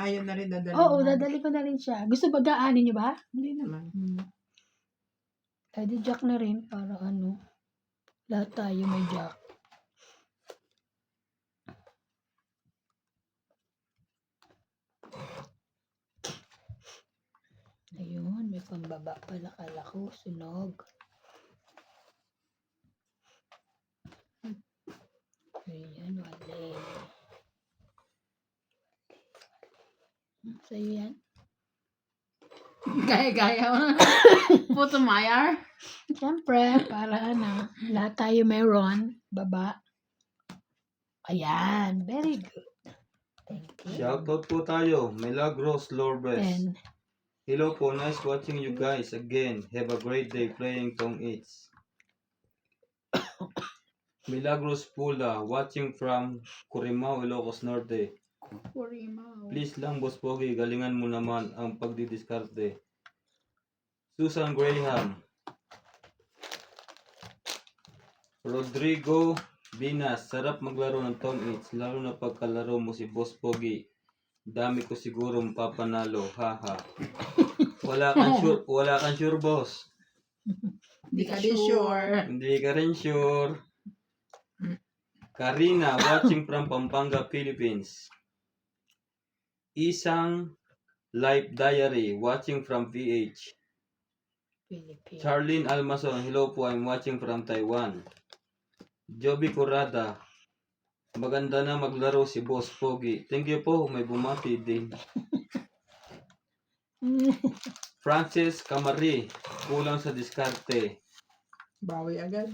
Ayaw na rin dadalhin Oo, mo. dadali ko na rin siya. Gusto ba gaanin niyo ba? Hindi naman. Pwede jack na rin para ano. Lahat tayo may jack. Ayun, may pambaba pala kala ko. Sunog. Ayan, wale. Sa'yo yan? Gaya-gaya mo. Puto Mayar. Siyempre, para ano, lahat tayo mayroon. Baba. Ayan, very good. Thank you. Shoutout po tayo. Milagros Lorbes. 10. Hello po. Nice watching you guys again. Have a great day playing Tong Eats. Milagros Pula. Watching from Curimao, Ilocos Norte. Please lang, Boss Pogi. Galingan mo naman ang pagdidiskarte. Susan Graham. Rodrigo Binas. Sarap maglaro ng Tong Eats. Lalo na pagkalaro mo si Boss Pogi. Dami ko siguro mapapanalo. Haha. Wala kang sure, boss. Hindi ka din sure. Hindi ka rin sure. Karina, watching from Pampanga, Philippines. Isang Life Diary, watching from PH. Philippines. Charlene Almason, hello po, I'm watching from Taiwan. Joby Corrada, maganda na maglaro si Boss Pogi. Thank you po, may bumati din. Francis Camari, kulang sa diskarte. Bawi agad.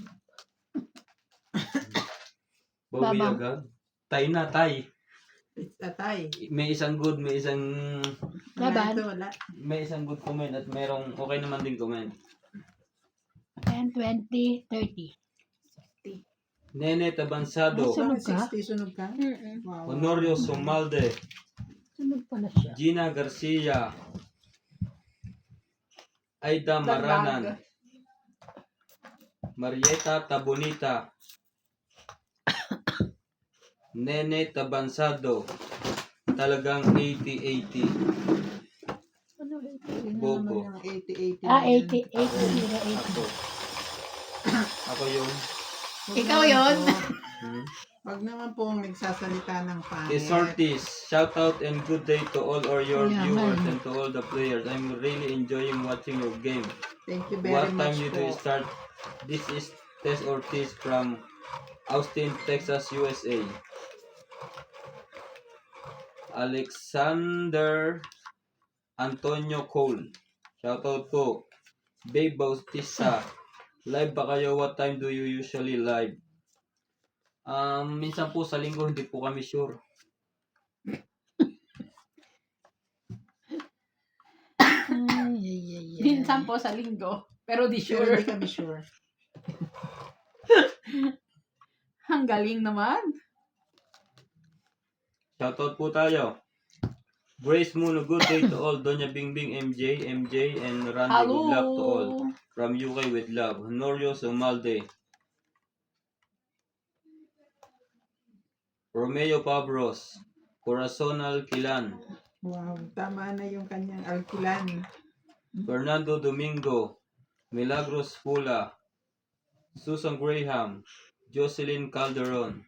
Bawi Babang. agad. Tay na, tay. It's a tie. May isang good, may isang Laban. Ito, wala. may isang good comment at merong okay naman din comment. 10, 20, 30. Nene Tabansado, Sunog ka? 60, sunog ka? Wow. Honorio Somalde, Sunog pala siya. Gina Garcia, Aida Maranan, Marieta Tabonita, Nene Tabansado, talagang 80-80. Ano ito? Bobo. Yung 80-80. Ah, 80, 80, 80. Ako. Ako yun. Ikaw yun. Wag naman pong nagsasalita ng pangit. Is Ortiz, shout out and good day to all your Yeah, viewers man. and to all the players. I'm really enjoying watching your game. Thank you very What time much you po. do start? This is Tess Ortiz from Austin, Texas, USA. Alexander Antonio Cole. Shout out po. Babe Bautista. Live ba kayo? What time do you usually live? Minsan po sa linggo hindi po kami sure. Ay, ay, ay, ay. Minsan po sa linggo. Pero di Pero sure. hindi kami sure. Ang galing naman. Shoutout po tayo. Grace Muno, good day to all. Doña Bingbing, MJ, and Randy, Hello. good luck to all. From UK with love. Honorio Somalde. Romeo Pabros. Corazon Alquilan. Wow, tama na yung kanyang alkilan. Fernando Domingo. Milagros Fula. Susan Graham. Jocelyn Calderon.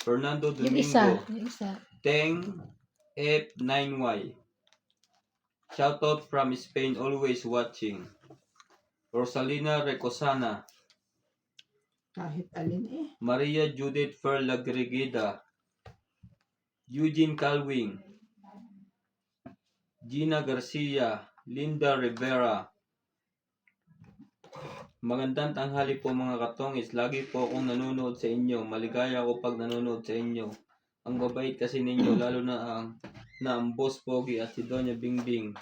Fernando Yung isa. Domingo. Yung isa. Teng F9Y. Shoutout from Spain, always watching. Rosalina Recosana. Kahit alin eh. Maria Judith Ferlagrigida. Eugene Calwing. Gina Garcia. Linda Rivera. Magandang tanghali po mga katongis. Lagi po akong nanonood sa inyo. Maligaya ako pag nanonood sa inyo. Ang babait kasi ninyo, lalo na ang Boss Pogi at si Doña Bingbing.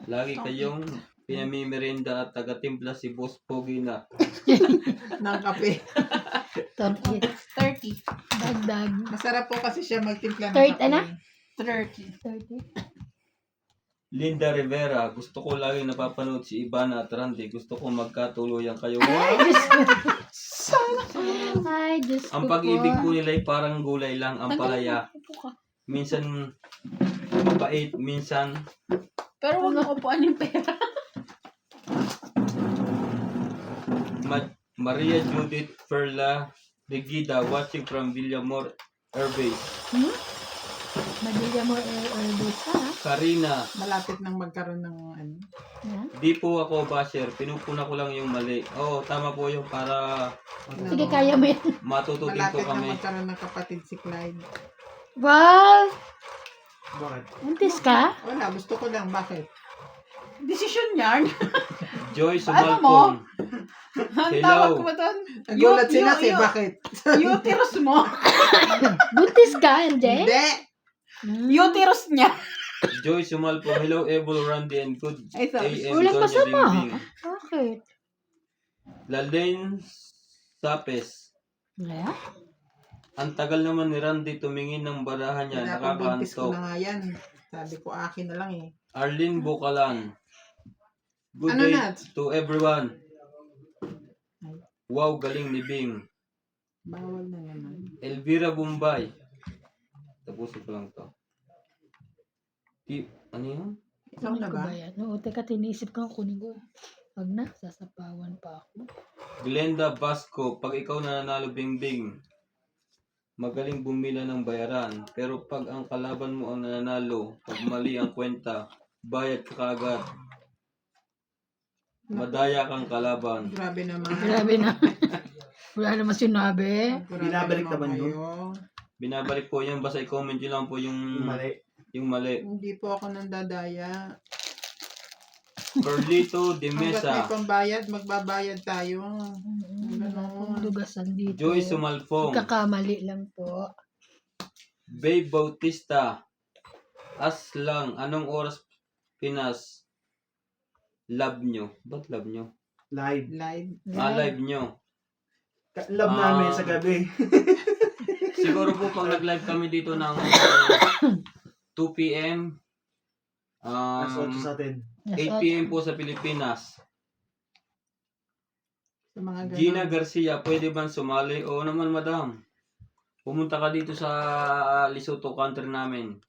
Lagi kayong pinamimerinda at taga-timpla si Boss Pogi na. Ng kape. 30. 30. Dagdag. Masarap po kasi siya magtimpla ng Third, kape. ano? 30. 30. Linda Rivera, gusto ko lagi napapanood si Ivana at Randy. Gusto ko magkatuluyan kayo. Ay, Diyos ko. Ay, Diyos ko Ang pag-ibig po nila ay parang gulay lang ang palaya. Nagkakapo ka. Minsan mabait, minsan Pero huwag mo upuan yung pera. Maria Judith Perla Regida watching from Villamor Airbase. Madilya mo Airbus ha? Karina, Malapit nang magkaroon ng ano. Yan. di po ako basher, pinupuna ko lang yung mali. Oo, tama po yung para Sige, kaya mo yan. matututin ko Malapit nang kami. magkaroon ng kapatid si Clyde. Wow! Bakit? Buntis ka? Wala, gusto ko lang. Bakit? Desisyon yan. Joy Paano mo? Sumalpong. Ang Hello. tawag ko ba doon? Nagulat sila si bakit? Uterus mo. Buntis ka, MJ? Hindi! Uterus niya. Joy Sumalpong. Hello, Ebol, Randy, and good Ay, sorry. AM, Walang Doña kasama. Bingbing. Bakit? Lalaine Sapes. Wala? Ang tagal naman ni Randy tumingin ng barahan niya. Kaya buntis ko Nakakaantok. na nga yan. Sabi ko akin na lang eh. Arlene Bukalan. Good Ano day na? to everyone. Wow, galing ni Bing. Bawal na naman. Elvira Bombay. Tapusin ko lang to. Ano yun? Ikaw na Kunin ko ba? ba yan? Oo, teka, tinisip ko kunin ko. Wag na, sasapawan pa ako. Glenda Vasco. Pag ikaw nananalo, Bingbing, magaling bumila ng bayaran. Pero pag ang kalaban mo ang nananalo, pag mali ang kwenta, bayad ka kaagad. Madaya kang kalaban. Grabe naman. Grabe na. Wala naman sinabi. Grabe Binabalik naman yun. kayo. Binabalik po yan. Basta i-comment nyo lang po yung Mali. mali. Hindi po ako nandadaya. Carlito de Hanggat may Mesa. pambayad, magbabayad tayo. Wala pong lugasan dito. Joy Sumalpong. Kakamali lang po. Babe Bautista. Aslang. Anong oras Pinas? Love nyo. Ba't love nyo? Live. Live. Live nyo. Love namin sa gabi. Siguro po pag nag-live kami dito ng 2 p.m. Alas 8 sa atin. 8 p.m. po sa Pilipinas. Sa mga ganun. Gina Garcia, pwede bang sumali? Oo naman, madam. Pumunta ka dito sa Lesotho country namin.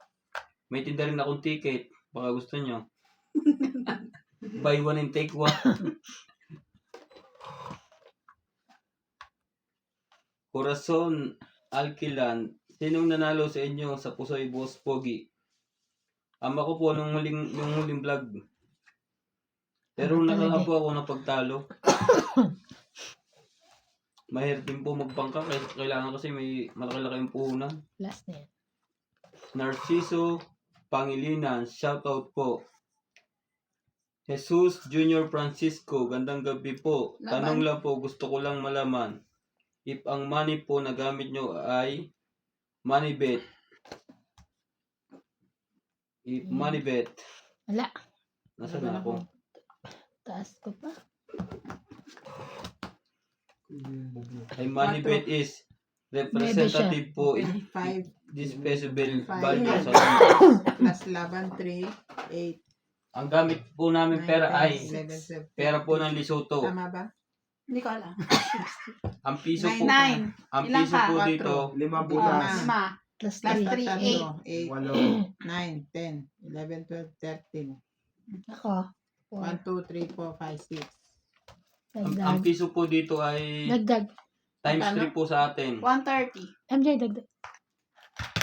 May tinda rin akong ticket. Baka gusto nyo. Buy one and take one. Corazon Alquilan, sinong nanalo sa inyo sa Pusoy Boss Pogi? Ama ko po nung huling vlog. Pero Ano talaga nakala po ako ng pagtalo. Mahirap din po magpangka. Kailangan kasi may malaki-laking puhunan. Last na yan. Narciso Pangilinan, shoutout po. Jesus Junior Francisco, gandang gabi po. Laban. Tanong lang po, gusto ko lang malaman. If ang money po na gamit nyo ay money bet. If money bet. Wala. Nasaan na ako? Taas ko pa. Ay money bet is representative po. 5 This possible Five. value sa plus laban 3, 8, Ang gamit po namin pera ay 11, 12. pera po ng Lesotho. Tama ba? Hindi ko alam. Ang piso po, 9. ang Ilan piso ka? po 4. dito, 5 Lima. butas. 5. Plus Plus 3. 3, 8, 8. 9, 10, 11, 12, 13. Ako. 1, 2, 3, 4, 5, 6. ang Dagdag. piso po dito ay Dagdag. times Ano? 3 po sa atin. 130. MJ, dagdag.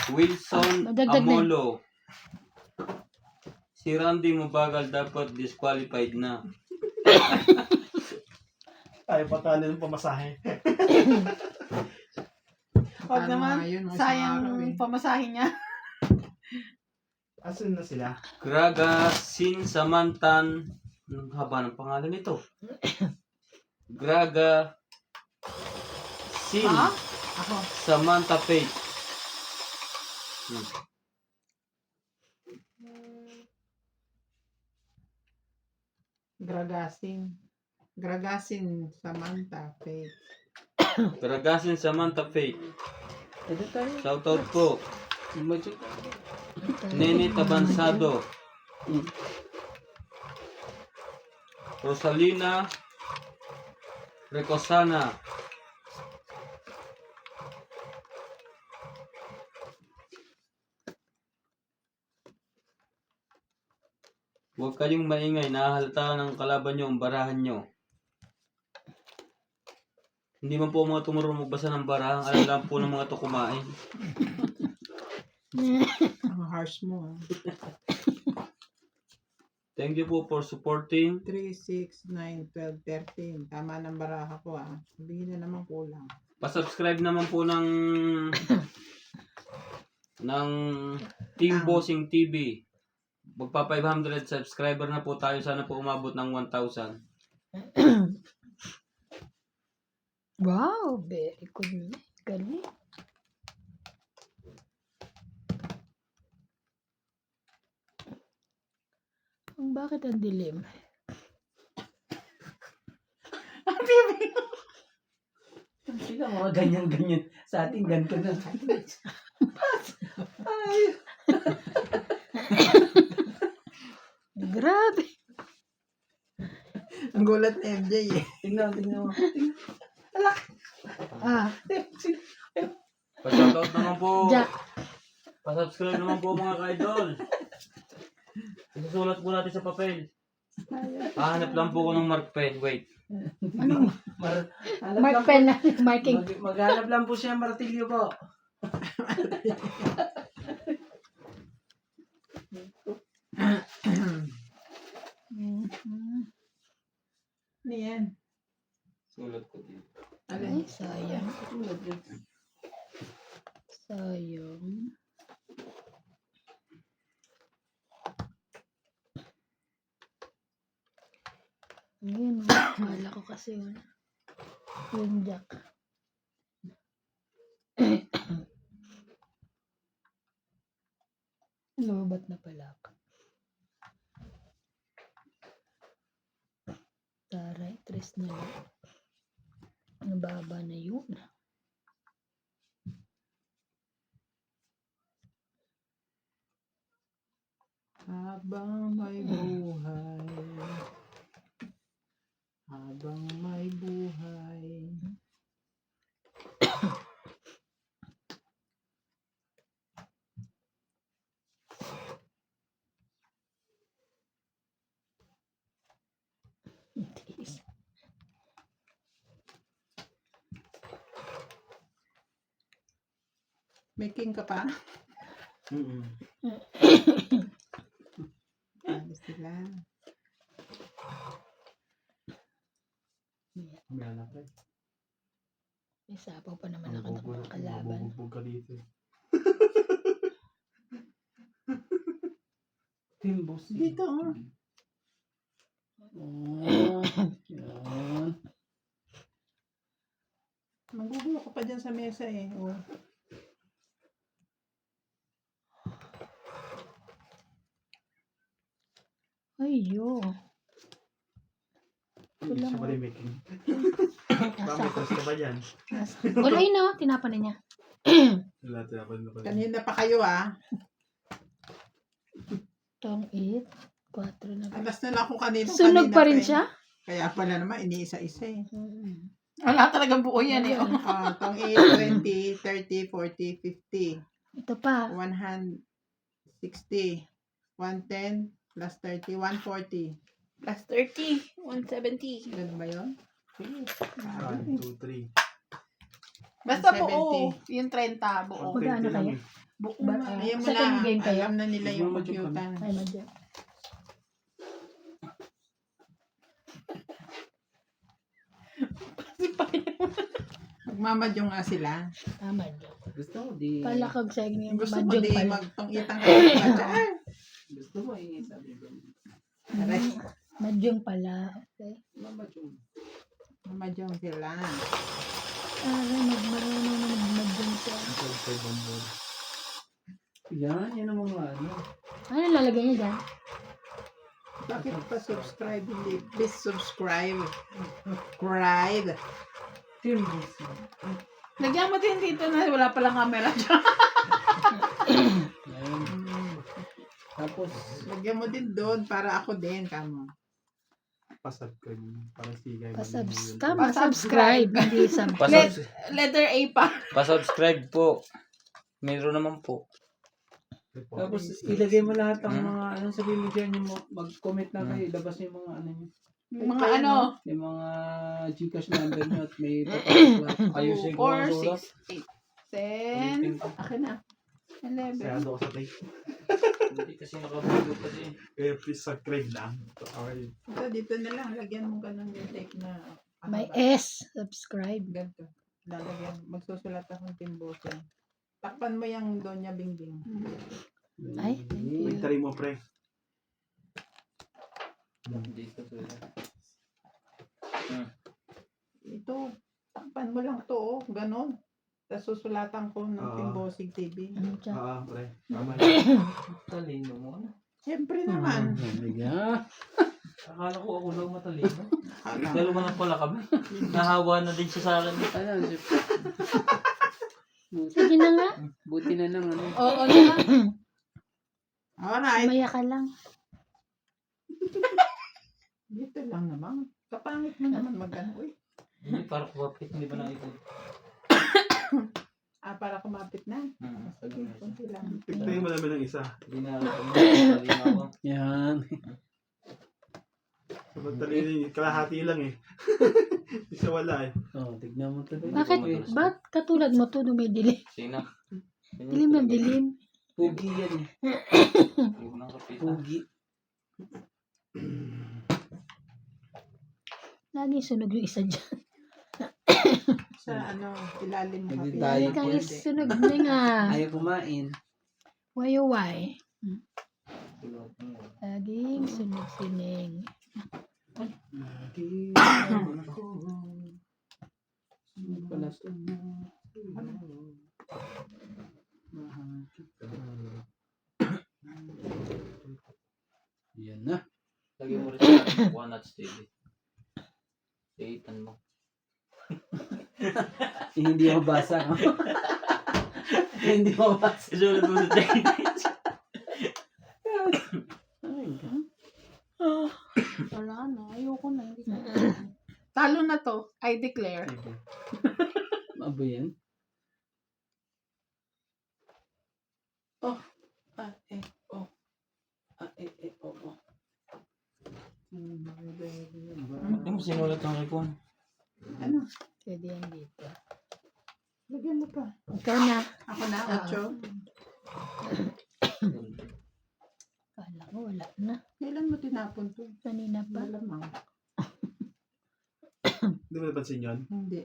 Wilson Madagdag na yun. Amolo. Si Randy mabagal, dapat disqualified na. Tayo patalo ng pamasahe. Huwag Ano naman. nga yun, isang Sayang araw eh. pamasahin niya. Asan na sila? Graga Sin Samantan. Ang haba ng pangalan nito. Graga Sin Ha? Ako. Samantha Faith. Gragasin Samantha Faith. Gragasin Samantha Faith. Shoutout po. Nene Tabansado. Rosalina Recosana. Huwag kayong maingay. Nahahalata ng kalaban nyo ang barahan nyo. Hindi man po mga tumurong magbasa ng barahan. Alam lang po ng mga to kumain. Ang harsh mo. Thank you po for supporting. 3, 6, 9, 12, 13. Tama ng baraha ko Sabihin na naman kulang. Pa-subscribe naman po ng Team Bossing TV. Magpa 500 subscriber na po tayo. Sana po umabot ng 1,000. Wow, very good. Galing. Bakit ang dilim? Sila mga ganyan-ganyan. Sa ating ganito na. Grabe. Ang gulat ni MJ Tingnan mo. Ah, Pa-shoutout naman po. Jack. Pa-subscribe naman po mga ka-idol. Isusulat po natin sa papel. Hanap lang po ko ng mark pen. Wait. Mark pen na. Marking. Maghanap lang po siya ng martilyo po. Mhm. Ano yan? Sulat ko dito. Ay, sayang. Tulad yun. Sayang. Ayun, akala ko kasi yun. Yung Jack. Lubat na pala ako. Taray, tres na lang. Nababa na yun. Habang may buhay. Habang may buhay. Tiis. May king ka pa? Mm-mm. Ano sila? May anak eh. May sapaw pa naman ako ng mga kalaban. Mabubugbog ka dito. Team boss. Dito Oh, yan. Magugulo ka pa dyan sa mesa Ayyo. Isa pa rin making. Nasa Bakit? Tapos ka ba dyan? Wala yun na, tinapa na niya. Wala, tinapan na pala. Kanina pa kayo Tong 8, 4 na. Alas na lang ako kanina. Sunog pa rin siya? Kaya pala naman, iniisa-isa Wala talagang buo yan eh. Tong 8, 20, 30, 40, 50. Ito pa. 160, 110, plus 30, 140. Plus 30, 170. Ganun ba yun? 1, 2, 3. Basta 170. buo. Yung 30, buo. Magkano kayo? Buo Ba- na. Ayan mo Second lang. game kayo? Alam na nila yung Medyo computer. Ay, madya. Magmamadyong nga sila. Ah, madya. Gusto mo di... Palakag sa inyo. Gusto ko Madyong di pala. magpangitang ka. Gusto mo eh. Sabi ko. Aray, Madyong pala. Okay. Mama Jung. mamadyong sila. Aray, marunong na magmadyong siya. Subscribe on board. Yan, yan ang mga ano. Ano lalagay niya dyan? Bakit pa subscribe? Hindi. Please subscribe. Subscribe. Team boss. Lagyan mo din dito na wala palang camera dyan. Yan. Tapos, Lagyan mo din doon para ako din. Kamo. Pa-subscribe. Para sigay. Tama, subscribe. Hindi sub. Letter A pa. Pa-subscribe po. Meron naman po. Tapos ilagay mo lahat ng mga ano, sabihin mo dyan yung mag-comment na kayo, ilabas yung mga ano nyo. Yung mga ano, Yung mga Gcash number nyo at may papasok lahat. 2, Ayusin ko 4, ang surat. 6, 8, 10. Akin na. 11. Sayado ko sa tayo. Hindi kasi nakabulo kasi. Kaya please subscribe lang. Okay. Ito, dito na lang. Lagyan mo ka ng take na May mahaba. S. Subscribe. Ganito. Lalagyan. Magsusulat akong timbosin. Takpan mo yung Doña Bingbing. Ay, thank you. May tari mo, pre. Dito sila. Ito, takpan mo lang to, oh. Ganon. Tapos susulatan ko ng Oo. Timbosig TV. Ano siya? Pre. Tama. Talino mo. Ano? Siyempre naman. Halika. Akala ko ako lang matalino. Akala- Dalawa na pala kami. Nahawa na din siya sa akin. Ano, Sige na nga. buti na lang ano. Oo na. Alright. Maya ka lang. Dito lang naman. Kapangit mo naman magano. Uy. Hindi, para kumapit. Hindi ba naipon? Para kumapit na. Sige, kunti lang. Tignan mo naman ng isa. Hindi na talino ako. Yan. Sabag talino yun. Kalahati lang eh. Isa wala eh. Oh, tignan mo to. Bakit? Ba't katulad mo to nung may dilim? Sino? Dilim na dilim. Pugi yan eh. Huwag nang kapit. Pugi. Lagi sunog yung isa dyan. Sa ano, ilalim mo Hindi kapit. tayo Lagi kang pwede. isunog na nga. Ayaw kumain. Why? Laging sunog sining. Pala yan na. Lagyan mo rin sa One Nuts TV. Iitan mo. Hindi mabasa. No? Hindi mabasa. Isulat mo sa check. Wala na. Ayoko na. Hindi ko na. Talo na to. I declare. Abo yan? Oh. Oh. Oh. Hindi mo sinulat ng ripon. Ano? Pwede yan dito. Lagyan mo pa. Ikaw na. Ako na, 8. Kala ko wala na. Kailan mo tinapon to? Kanina pa. Malamang. Hindi mo napansin yun? Hindi.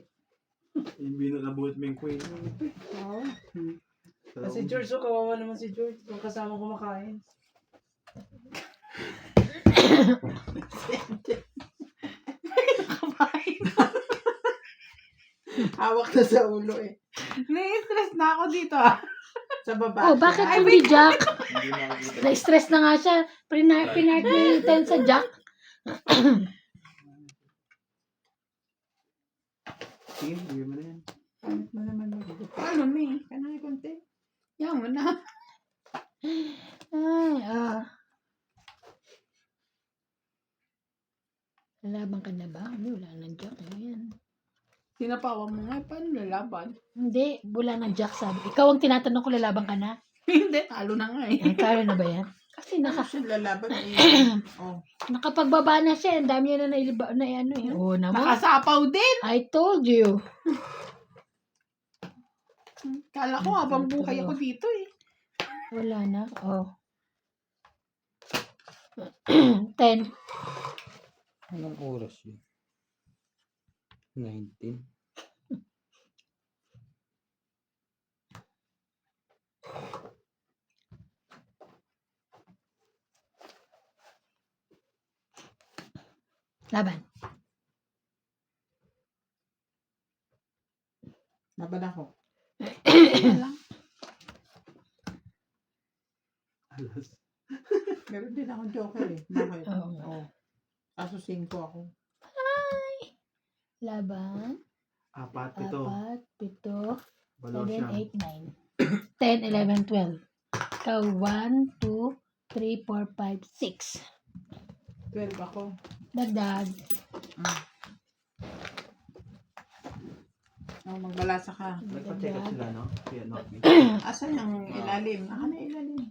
Yung nabuhat mo yung queen. Oo. Si George, oh, kawawa naman si George. Kung kasama kumakain. Hawak na sa ulo eh. Na-stress na ako dito ah. Sa baba. Oh, bakit siya. hindi Jack? Hindi nakikita. Na-stress na nga siya. Pinart niya yung 10 sa Jack. Sige, bigyan mo na yan. Pangit mo naman mag-ibig. Ano na eh. Kanay konti. Yan mo na. Ay, Lalaban ka na ba? Hindi, wala ng Jack. Ayan. Sinapawa mo nga. Paano lalaban? Hindi, wala ng Jack sabi. Ikaw ang tinatanong ko, lalaban ka na? Hindi. Talo na nga eh. Ay, kaya na ba yan? Kasi Siya lalaban eh. Oh. nakapagbaba na siya. Ang dami niya na ano eh. Oo naman. Nakasapaw din. I told you. Kala ko habang buhay ako dito eh. Wala na. Oh. 10. Anong oras yun? 19. Laban. Laban ako. Alas. Meron din akong joker eh. Bakit? Oo nga. Oh. Kaso 5 ako. Laban. 4 ito. 4, 7, Balaw 7, siya. 8, 9. 10, 11, 12. Ikaw, 1, 2, 3, 4, 5, 6. 12 ako. Dagdag. Oh, magbalasa ka. Nagpa-check up sila, no? Kaya no? Asan yung ilalim? Ako na ilalim.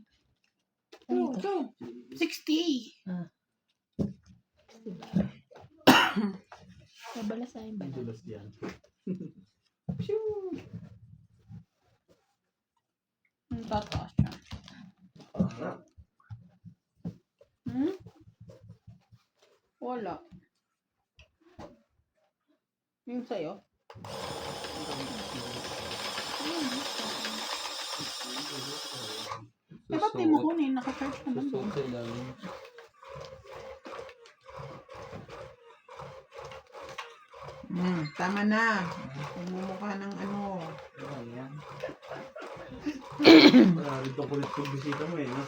Ano ito? 60. Babalasahin ba na? Dulas yan. Ang tataas siya. Hmm? Wala. Yung sa'yo? Eh, ba't di mo kunin? Naka-charge naman doon. Susuot sa ilalim. Tama na. Pumumukha ng ano. Ayan. Marami pang kulit pag bisita mo eh, no?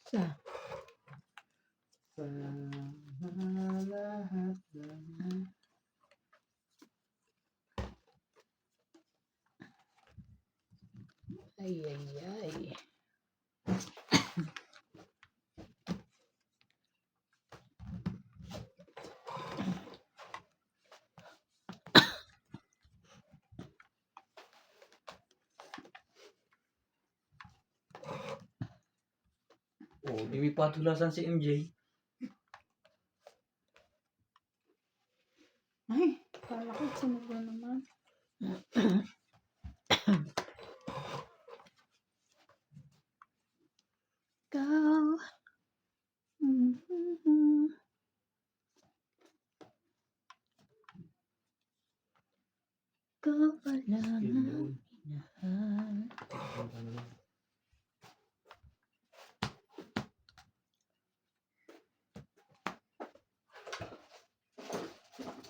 Sa. Sa lahat ng... Ay, ay, ay. Oh, di may patulasan si MJ. Ay, kala ko sumubra naman. Ikaw. Mhm. Ikaw pala ang minahal.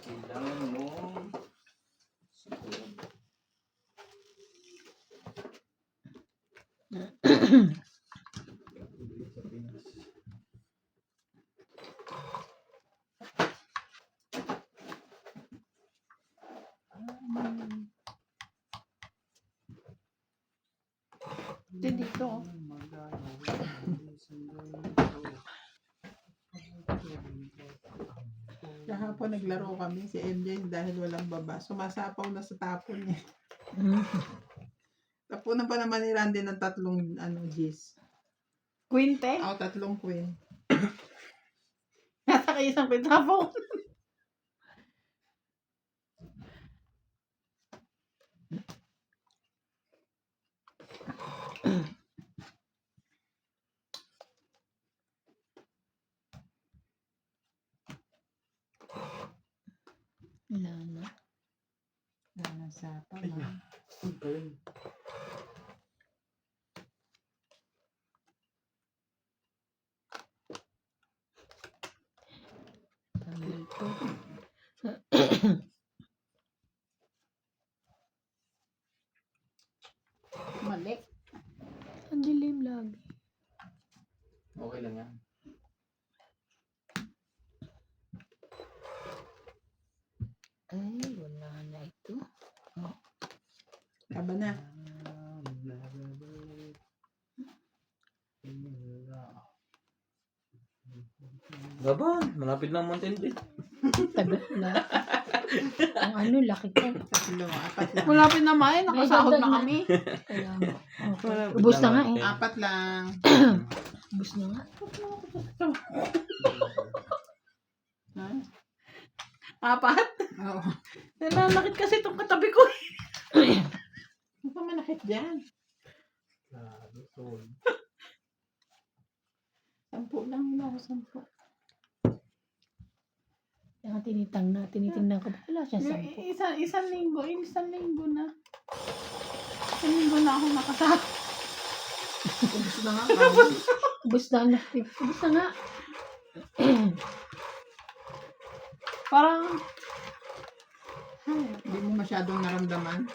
Kailangan mo Hindi dito. Oh. Kahapon naglaro kami si MJ dahil walang baba. Sumasapaw na sa tapon niya. Tapunan pa naman ni Randy ng 3 G's. Quinte? Ako 3 queen. Nasa kayo isang kwintapong. Wala na. Nanasapaw Ay, na. Ano pa yun? Tama ito. Mali. Ang dilim lagi. okay lang yan. Ay, wala na ito. Laban na. Gaban, malapit na ang Mountain Dew. Tagal na. Ang ano, laki ko. 3, 4 lang. Malapit na May, nakasahod na kami. Kaya mo. Okay. Ubus na nga eh. 4 lang. Ubus na nga. Ha? 4? Oo. Nananakit kasi itong katabi ko. Ano pa manakit dyan? Lalo, so, 10 lang yun ako, 10. Kaya tinitingnan ko. Wala siya sampo. Isang linggo na. Isang linggo na ako nakasahod. Ubus na nga. Ubus na nga. Ubus na nga. Parang, Hindi mo masyadong naramdaman.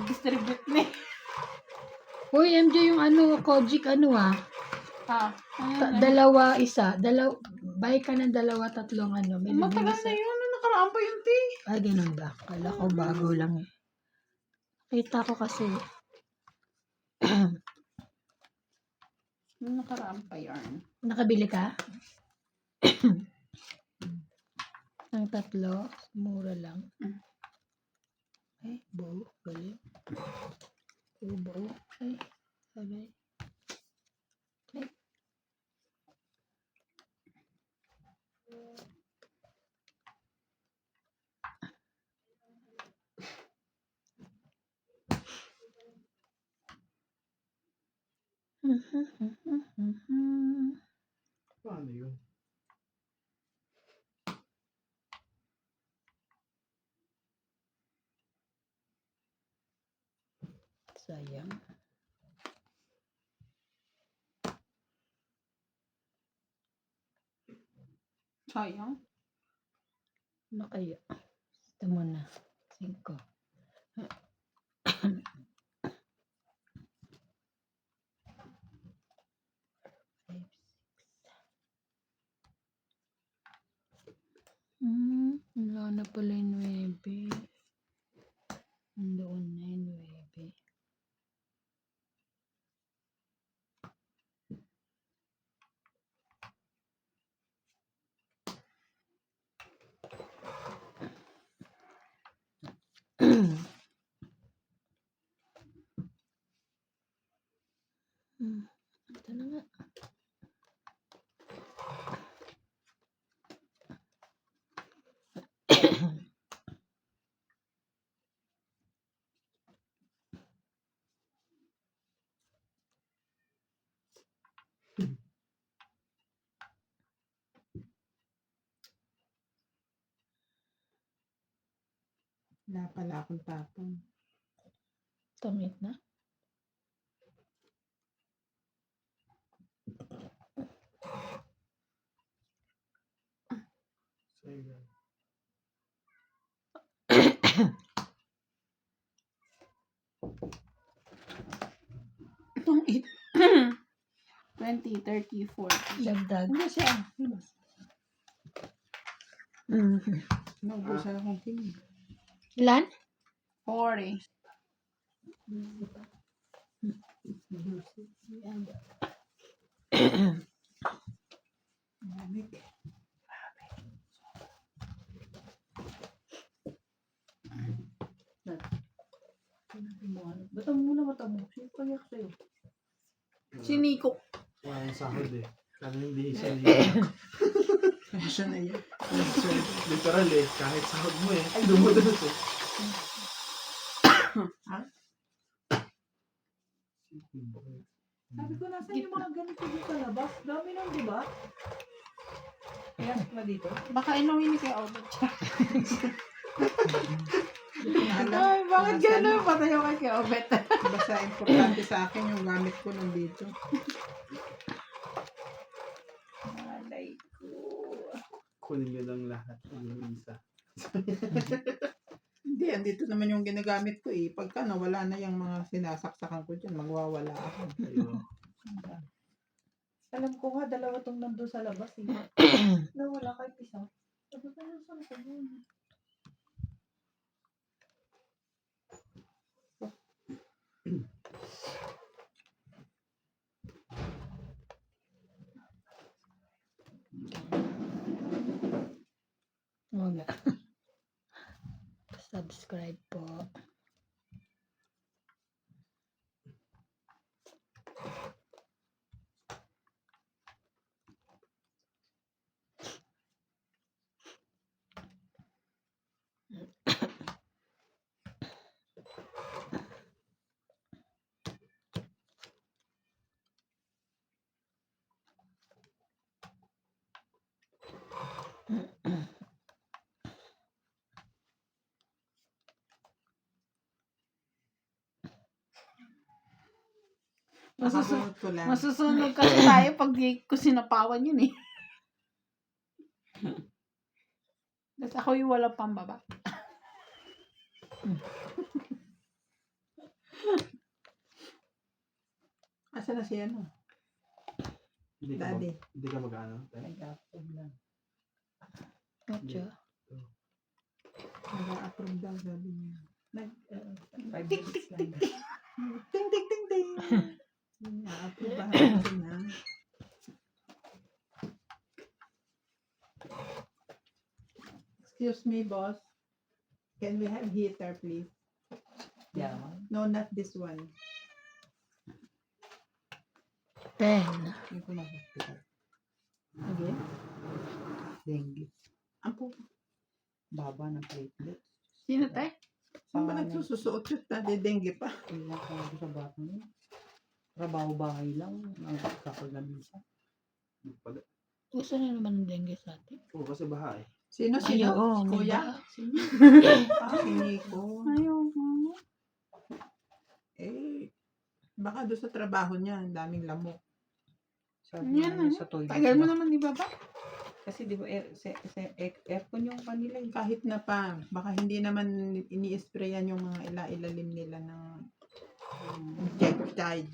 distribute na eh. Uy, MJ, yung ano, Kojic, ano ah. Ayan, Dalawa, isa. Buy ka ng 2, 3 ano. May matagal libre na isa. yun. Nakaraan pa yung tea. Ay, ganun ba? Kala ko bago lang eh. Kita ko kasi. Nakaraan pa yarn. Nakabili ka? Ng 3. Mura lang. Ay, buo. Galing. Buo. Ay, sabay. Ay. Paano yun? Sayang. Sayang. Ano kaya? Ito muna. 5. Wala na pala yung 9. Nandoon na yung 9. Ito na nga. Wala pala akong tapon. Tamit na. Sayang. Itong 20, 30, 40. Dagdag. Hindi siya. Naubusan akong king. Ilan? 40. Lamig. Ba't ang muna mata mo? Sino payak sa'yo? Si Nico. Wala yung sahod eh. Kaya hindi siya Siya na yun. literal eh. Kahit sahod mo eh. Ay, dumudulas eh. Sabi ko, nasa yung mga ganito dito sa labas? Dami lang, di ba? Kaya na dito. Baka inuwi ni kay Obet siya. Alam, Ay, bakit basta gano'n? Patay ako kay Obet. Basta importante sa akin yung gamit ko nandito. Malay ko. Kunin nyo lang lahat. Yung isa. Hindi, andito naman yung ginagamit ko eh. Pagka nawala na yung mga sinasaksakan ko dyan, magwawala ako. Ayun. Alam ko nga, dalawa tong nandun sa labas eh. Nawala kahit isa. Sabi ko, saan ko yun? Wala. Subscribe po. Nakabunot ko lang. Masusunog kasi tayo pag di ko sinapawan yun eh. Tapos ako yung walang pambaba. Asa na siya no? Hindi ka, Daddy. hindi ka mag-ano? Nag-approve lang. Ocho. Nag-approve daw sabi niya. Tik, tik, tik. Ting, ting, ting, ting. Na-approve ba natin na? Excuse me, boss. Can we have heater, please? No, not this one. 10. Hindi ko makikita. Again? Dengue. Ang po. Baba ng platelet. Sino tayo? Saan ba nagsususuot yun? Nadidengge pa. Kailan ko sa batang yun. Trabaho bahay lang. Ang kakagaminsa. Gusto na naman ng dengue sa atin. Oo, kasi baha eh. Sino? Sino? Oo, may Kuya? baha. Sino? Si Nico. Ayoko. Eh, baka doon sa trabaho niya, ang daming lamok. Sabi Yan, nga sa toilet. Tagal mo ba? naman ibaba. Kasi di ba aircon yung kanila eh. Kahit na pa, baka hindi naman ini-sprayan yung mga ilalim nila ng insecticide.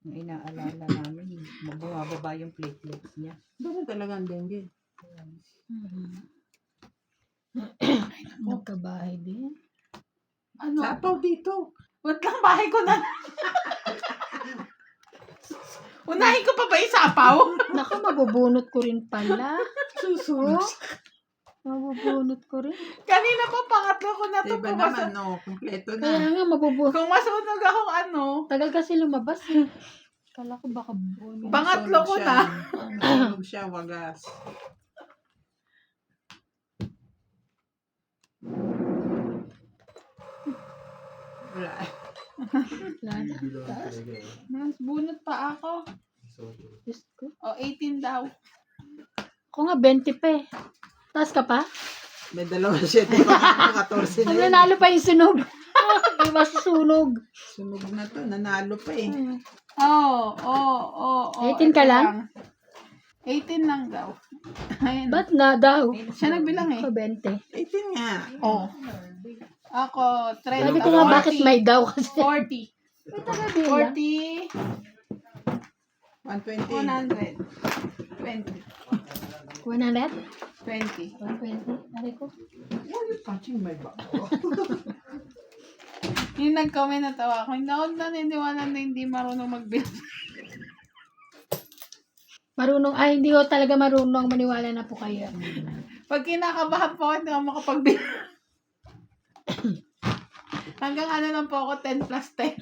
Ang inaalala namin, bumababa yung platelets niya. Doon na talaga ang dengue. Nagkabahay din. Ano? Sapaw dito. Wait lang, bahay ko na. Unahin ko pa ba isapaw? Naku, mabubunot ko rin pala. Susunod. Mabubunot ko rin. Kanina pa pangatlo ko na ito. Diba naman, no? Kompleto Kaya na. nga, mabubunot. Kung masunog akong ano, Tagal kasi lumabas eh. Kala ko baka buwan. pangatlo ko na. Nasunog siya, wagas. Wala. Wala na. Taas. Mas bunot pa ako. Diyos ko. O, 18 daw. Ako nga, 20 pa eh. Taas ka pa? May 27 pa. 14 na Ang yun. nanalo pa yung sunog. Di ba susunog? Sunog na to. Nanalo pa eh. Oo. 18 ka lang? 18 lang daw. Ayun. Ba't nga daw? Siya nagbilang eh. Ako 20. 18 nga. Oo. Ako, 30. Sabi ko nga, bakit may daw kasi? 40. May taga-bilang. 40. 120. 100. 20. 100? 20. 120. Ari ko. Why are you touching my back? Yung nag-comment na tawa ako, hindi ako naniniwala na hindi marunong magbilang. Marunong, ay hindi ko talaga marunong, maniwala na po kayo. Pag kinakabahan po ako, hindi ako makapagbilang. Hanggang ano lang po ako, 10 plus 10.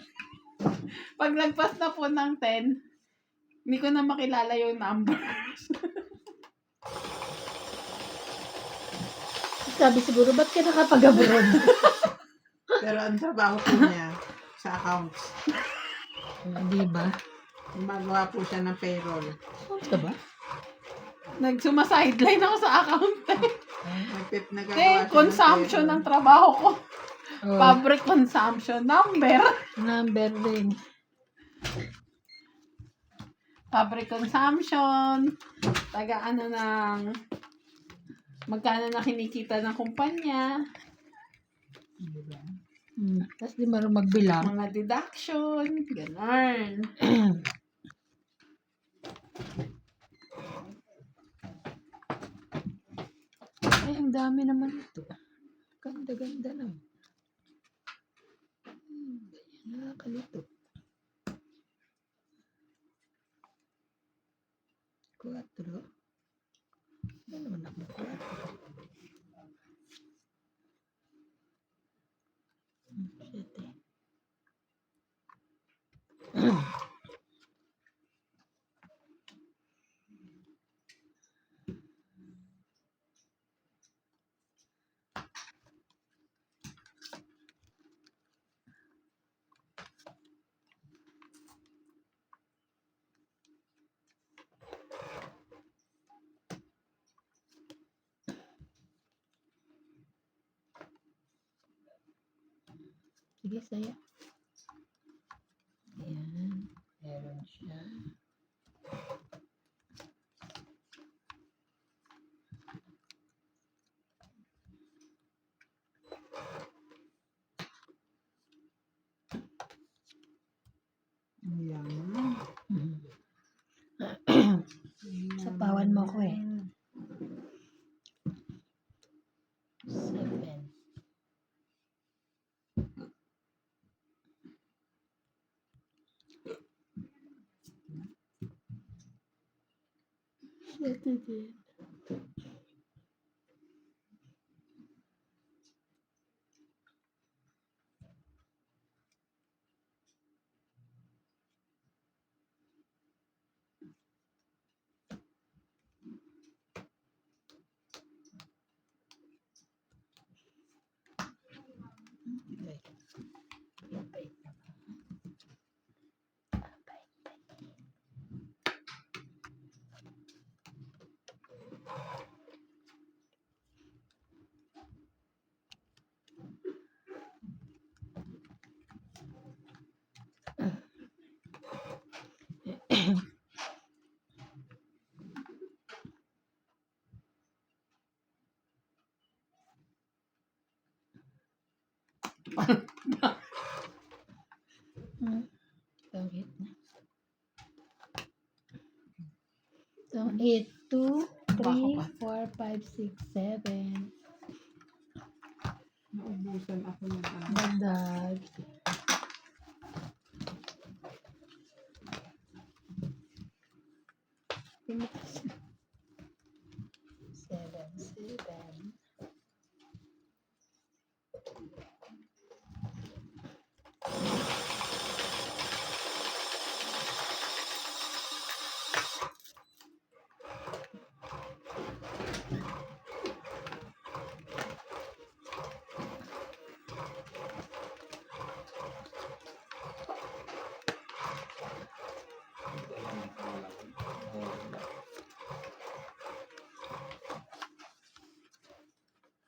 Pag lagpas na po ng 10, hindi ko na makilala yung numbers. Sabi siguro, ba't ka nakapag-abroad? Pero ang trabaho po niya sa accounts. Di ba? Gumagawa po siya ng payroll. Ito ba? Nagsuma-sideline ako sa account. Nagagawa Eh, siya ng consumption payroll. ng trabaho ko. Oh, Fabric consumption number. number din. Fabric consumption. Taga ano ng magkano na kinikita ng kumpanya. Tapos di marunong magbilang. Mga deduction. Ganun. Ay, ang dami naman ito. Ganda-ganda na. Nakakalito. 4. Ano naman ako 4? 7. Sige, saya. Ayan. Meron siya. Ayan. Sapawan mo ko eh. 7. Nakakapat. 4, 5, 6, 7. Naubusan ako ng ano. Dagdag. Seven, seven.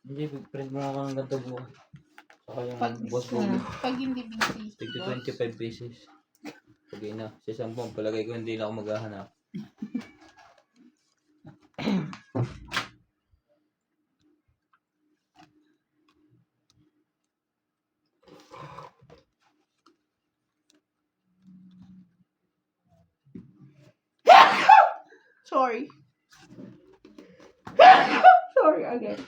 Hindi, print mo ako ng ganito bukas. Saka yung Pag, boss pogi. pag hindi busy. Tigto 25 pesos. Sige na. Sa 10, palagay ko hindi na ako maghahanap. Sorry. Sorry again.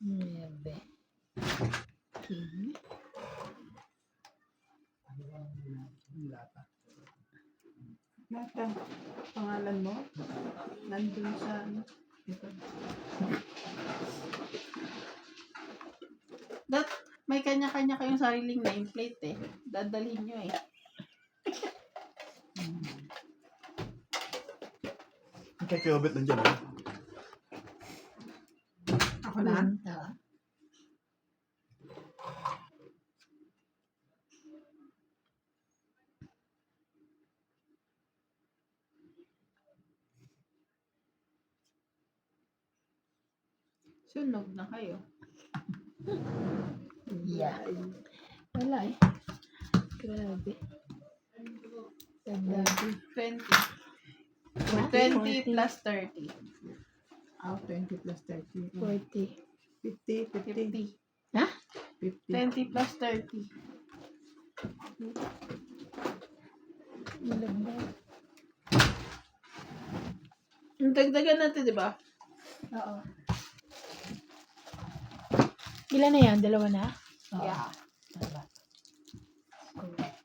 Nuebe. Nata, pangalan mo? Nandun sa ano? Ito. May kanya-kanya kayong sariling nameplate eh. Dadalhin nyo eh. Kay Kyobet nandiyan eh. Ako na? Kwenta. Sunog na kayo. Yeah. Wala eh. Grabe. Dagdag. 20. What? 20 plus 30. Ah, 20 plus 30. 40. 50, 50. 50. 50. 20 plus 30. Dagdag. Ang dagdagan natin, di ba? Oo. Ilan na yan? Dalawa na? Oo. Yeah. Dalawa. Correct.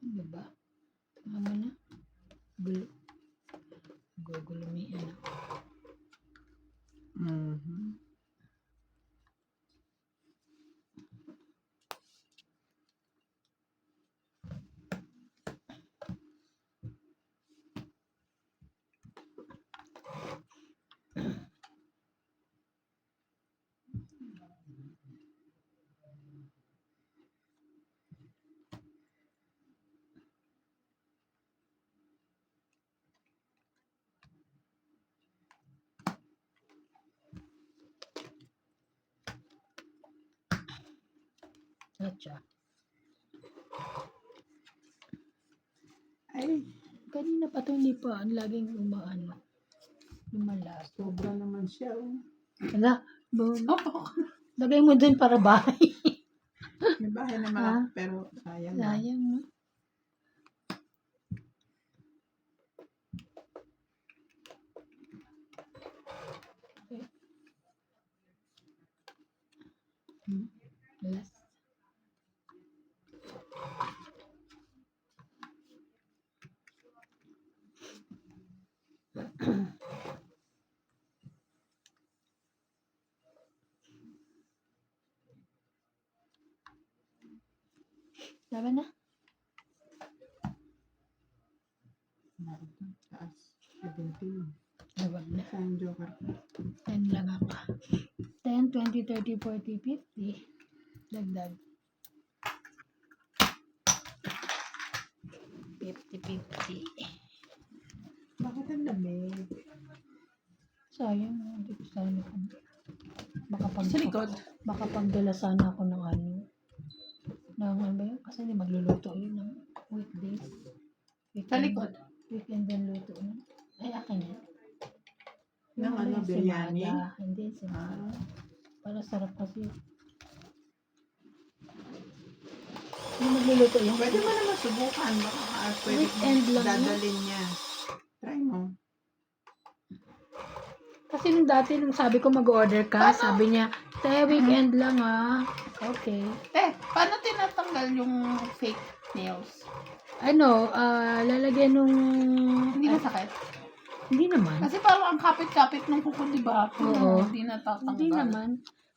Ano ba? Tama na. Gulo. Gugulumihan ako. Mhm. Atcha. Ay, kanina pa to hindi pa. Ang laging umaano. Lumalab. Sobra naman siya. Oh. Ala, lagay mo dun para bahay. May bahay na malaki pero sayang. Sayang, no? Last. Laban na. Taas. 17. Laban na. Saan joker? 10 lang ako. 10, 20, 30, 40, 50. Dagdag. 50. Bakit ang lamig? Sayang, hindi ko sana makapag Sa likod. makapagdala sana ako ng ano. Ng ano ba yun? Kasi hindi magluluto yun ng weekdays. Sa likod. Weekend din luto yun. Ay, akin yan. Ng ano, yung biryani? ensimada. Hindi, ensimada. Para sarap kasi. Hindi magluluto yun. Pwede mo naman subukan. Baka pwede Weekend lang yun. dadalhin niya. Try mo. Kasi nung dati, nung sabi ko mag-order ka, sabi niya, te, weekend lang ah. Okay. Paano tinatanggal yung fake nails? Ano, lalagyan nung... Hindi masakit? Hindi naman. Kasi parang ang kapit-kapit ng kuko, di ba? Oo. Hindi natatanggal. Hindi naman.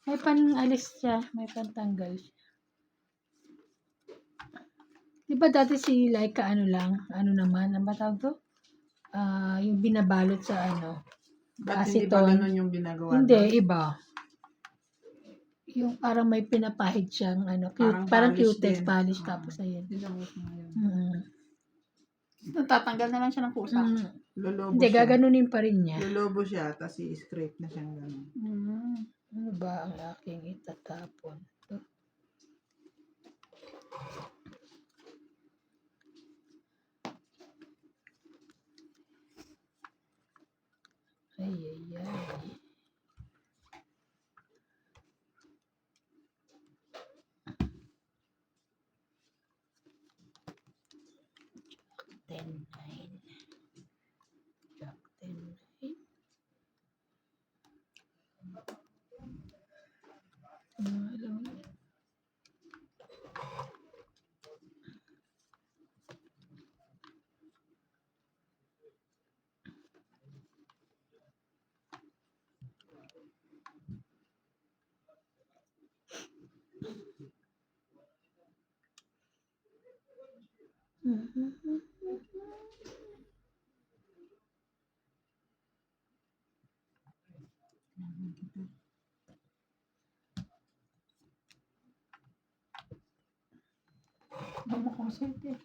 May pang-alis siya. May pantanggal siya. Di ba dati si Laika ano lang? Ano naman? Ang batawag to? Yung binabalot sa ano? Ba't hindi ba Aceton. ganun yung ginagawa? Hindi, doon? iba. Yung parang may pinapahid siyang ano, cute, Parang parang polish cutex din. polish tapos ayun. Yun ang uso ngayon. Natatanggal na lang siya ng pusa. Lolobo Hindi, siya. gaganunin pa rin niya. Lolobo siya, tapos i-scrape na siyang gano'n. Ano ba ang aking itatapon? Ito. Ay. Jack 10-9. Jack 10-9. Alam mo yan. Lumakonsent eh.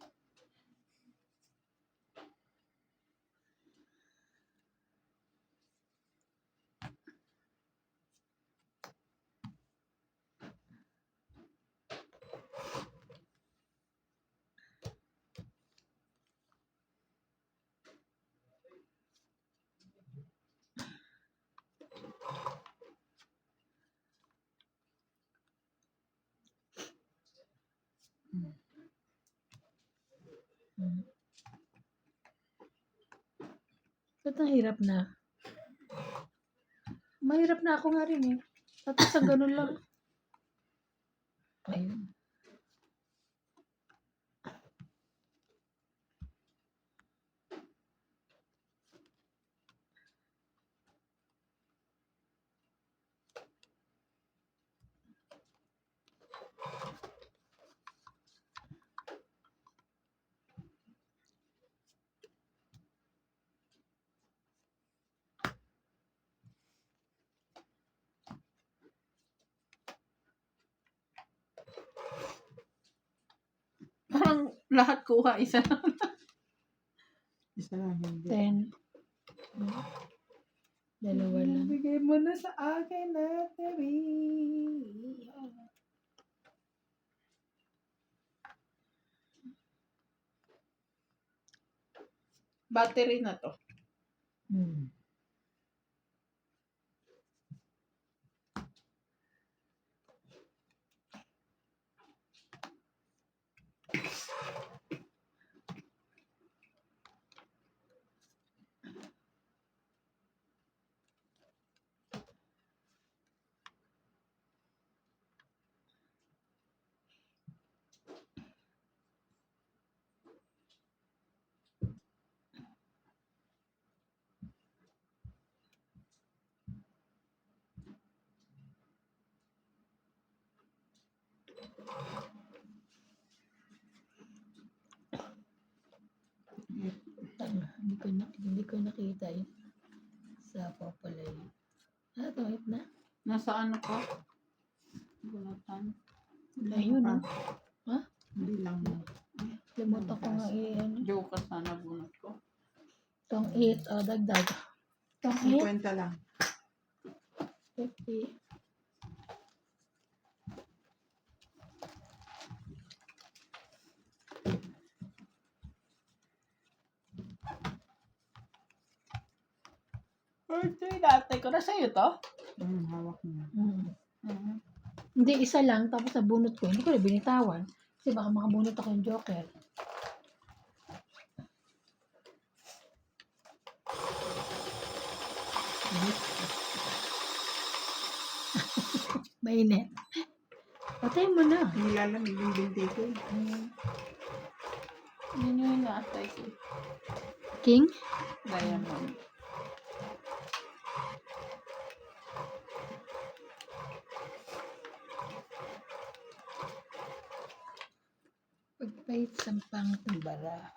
Ba't ang hirap na? Mahirap na ako nga rin eh. Tapos sa ganun lang. Ayun. Parang lahat kuha isa lang. Isa lang, hindi. 10. Dalawa lang. Bigay mo na sa akin na tabi. Battery na to. Hmm. Hindi ko nakita yun. Sapaw pala yun. Ito, wait na. Nasa ano ko? Bulatan. Ayun, no? Hindi lang mo. Limutan ko nga i-ano. Joker sana bunot ko. Itong 8, dagdag. Itong 50 lang. 8, 50. Ito yung dati ko. Nasa iyo to? Hawak mo. Mm. Hindi, isa lang. Tapos nabunot ko. Hindi ko na binitawan. Kasi baka makabunot ako yung joker. Mainit. Patay mo na. Nilalamig yung binti ko. Yun yung nasa ko. King? Diamond. Pagpahit sampang tumbara.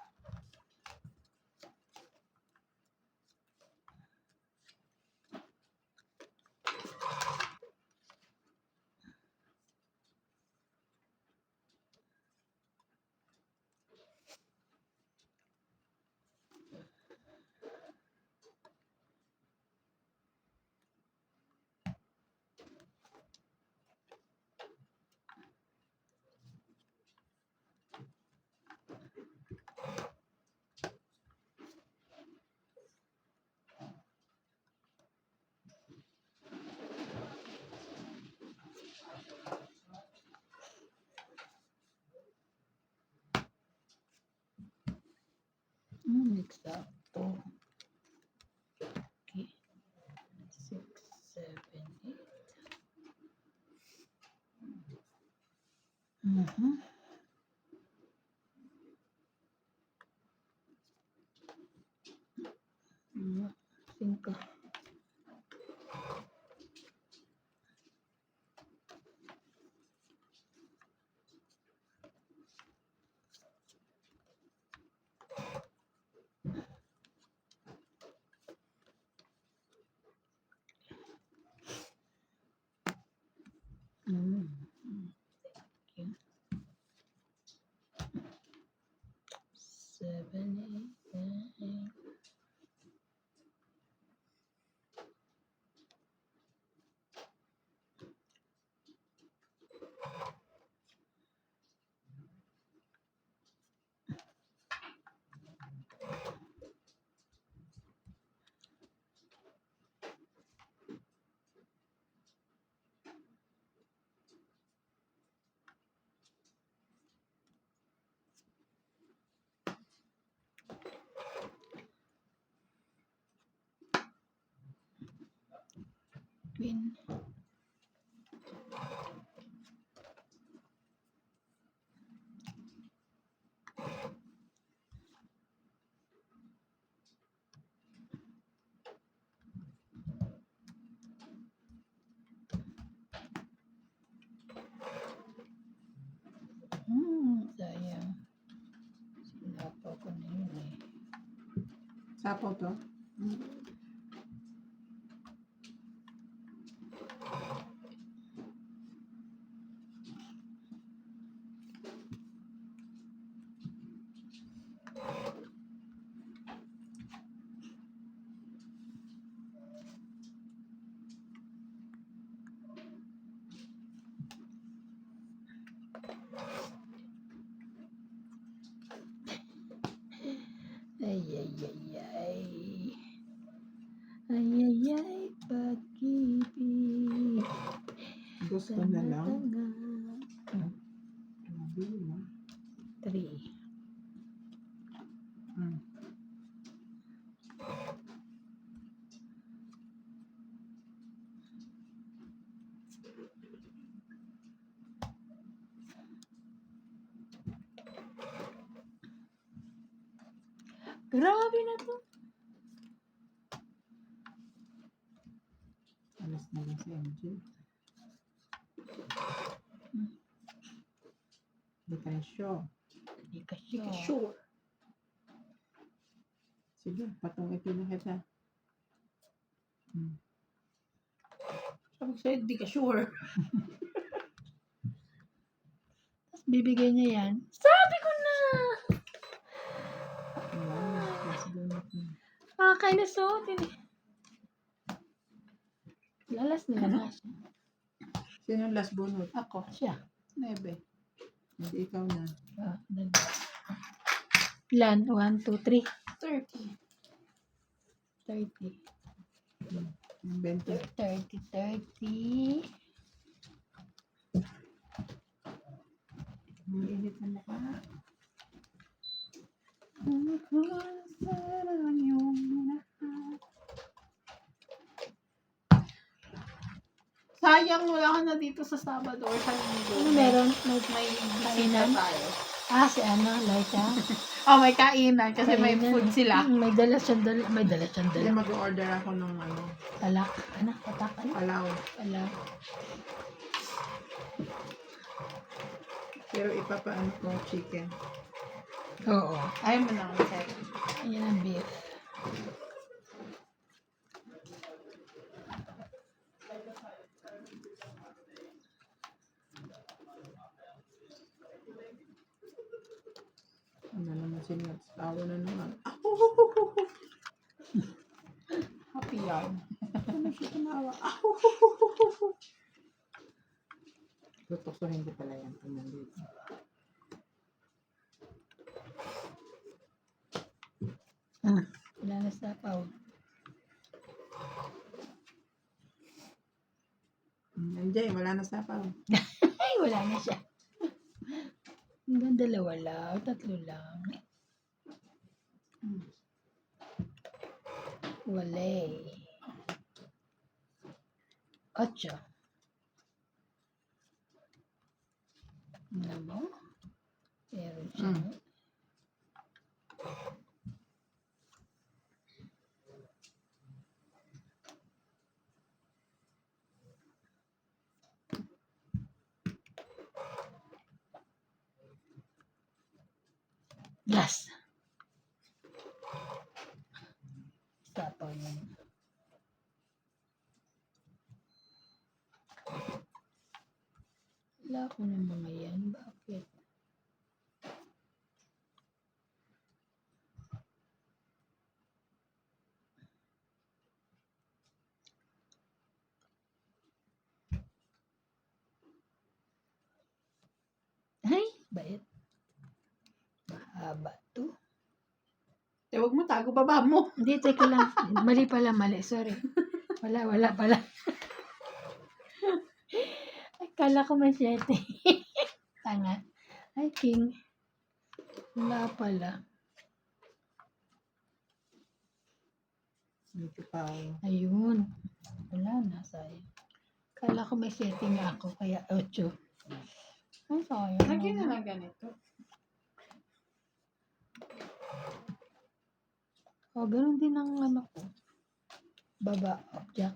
Eksakto. Okay. 6, 7, 8. Cinco. Thank you. 7, 8, 9. Queen. Sayang. Sinapaw ko na yun eh. Sapaw to? Ay, ay, ay, Gusto na lang. Tanga. 3. Hmm. Grabe na to. Alas na lang si MJ. Hindi tayo sure. Hindi ka sure. Sige, patong ito na kita. Sabi ko sa'yo, di ka sure. Tapos bibigay niya yan. Sabi ko na! Wala, last donut na. Kainis oh. Lalas nila na siya. Sino yung last bunot? Ako, Siya. 9. Hindi ikaw na. Dalawa. Ilan? 1, 2, 3. 30. 30. Yung 20. 30, 30. Mainit na mukha. Sarang yung lahat. Sayang wala ka na dito sa Sabado or sa Linggo. Ano meron? May bisita Kainan? tayo. Si ano, Laika. Oh, may kainan kasi may Kainan. food sila. May dala siyang dala. May dala siyang Hindi dala. mag-order ako ng ano, Alak. Ano? Patak. Ano? palaw. Alak. Pero ipapaano ko chicken. Oo. Ayaw mo na ako, sir. Ayan ang beef. Ano naman si Nats? Tawa na naman. Happy yan. Ano siya tumawa? Tutuksohin ko pala yan. Tingnan dito. Wala na sapaw. MJ, wala na sapaw. Ay, wala na siya. Hanggang dalawa lang. Tatlo lang. Wala eh. 8. Ano mo? Meron siya. Yes. Sapaw yun. Wala ko ng mga yan. Bakit? Ay, bait. Mahaba to. Eh, huwag mo tago baba mo. Hindi, teka lang. Mali pala, mali. Sorry. Wala pala. Ay, kala ko may 7. Tanga. Ay, king. Wala pala. May kipaw. Ayun. Wala na, sayang. Kala ko may setting nga ako, kaya 8. Ay, sayang. Lagyan na lang ganito. Ganun din ang ano ko. Baba, jack.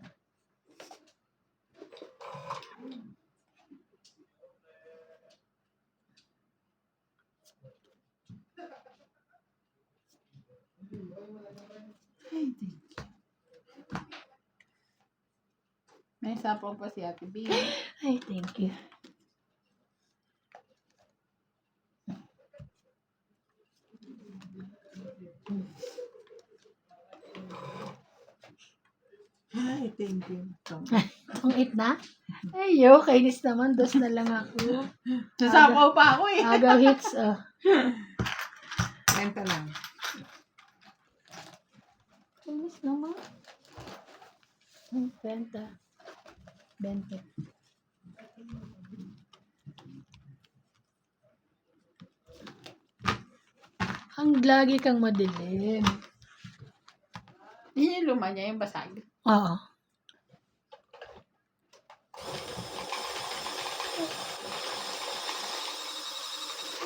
May sapaw pa si Ate B. Ay, thank you. Ay, thank you. Ang 8 na? Ay, yo, kainis naman. 2 na lang ako. Nasapaw pa ako eh. Agaw hits, Renta lang. Kainis naman. Benta. 20. Ang lagi kang madilim. Yun yung luma niya, yung basag. Oo.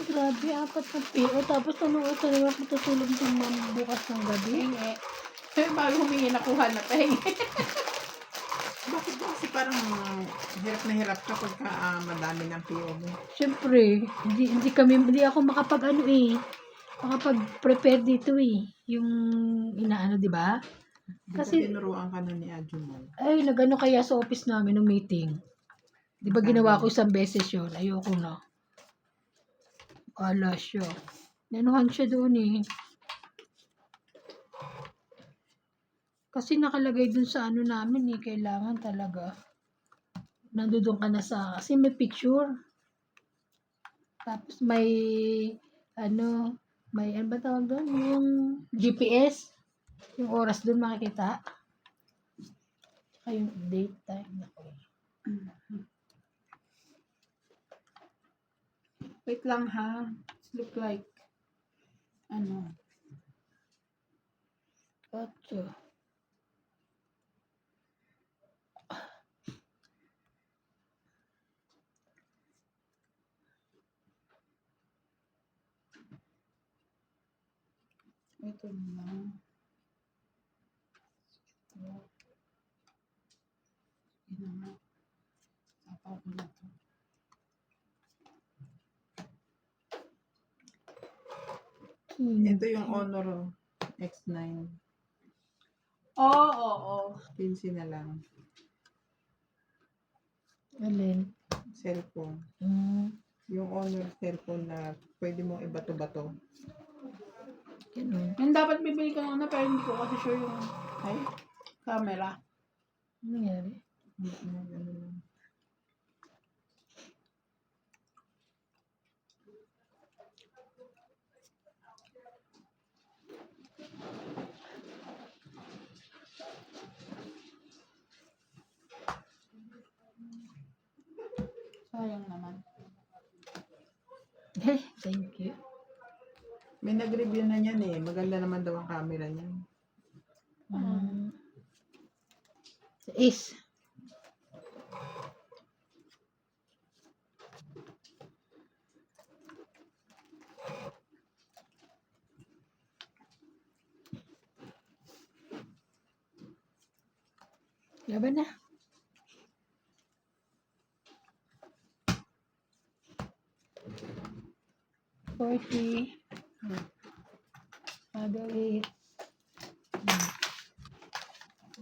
Grabe, 4 na PO. Tapos anong oras na naman matutulog ng bukas ng gabi? Hingi. Bago humingi, nakuha na tayo. Bakit ba kasi parang hirap na hirap ka pagka madami ng PO mo? Siyempre, hindi ako makapag-prepare dito eh. Yung inaano, di ba? Kasi Kasi- tinuruan ka na ni Ajumal. Ay, nagano kaya sa office namin ng meeting. Di ba ginawa ko isang beses yun? Ayoko na. Wala siya. Nanuhan siya doon eh. Kasi nakalagay dun sa ano namin eh. Kailangan talaga. Nandudun ka na sa... Kasi may picture. Tapos may... Ano ba tawag doon? Yung GPS. Yung oras doon makikita. Tsaka yung date time. Wait lang ha. Look like, ano, 8. ito na. Ito na. Tapaw ko na to. Ito yung Honor X9. Oo. 15 na lang. Alin? Cellphone. Yung Honor cellphone na pwede mong ibato-bato. Ganun. Yung dapat bibili ka na pero hindi ko kasi sure yung camera. Ano nangyari? Ano lang. Sayang naman. Thank you. May nag-review na niyan eh. Maganda naman daw ang camera niyan. Is. Laban na. $40. Agawit.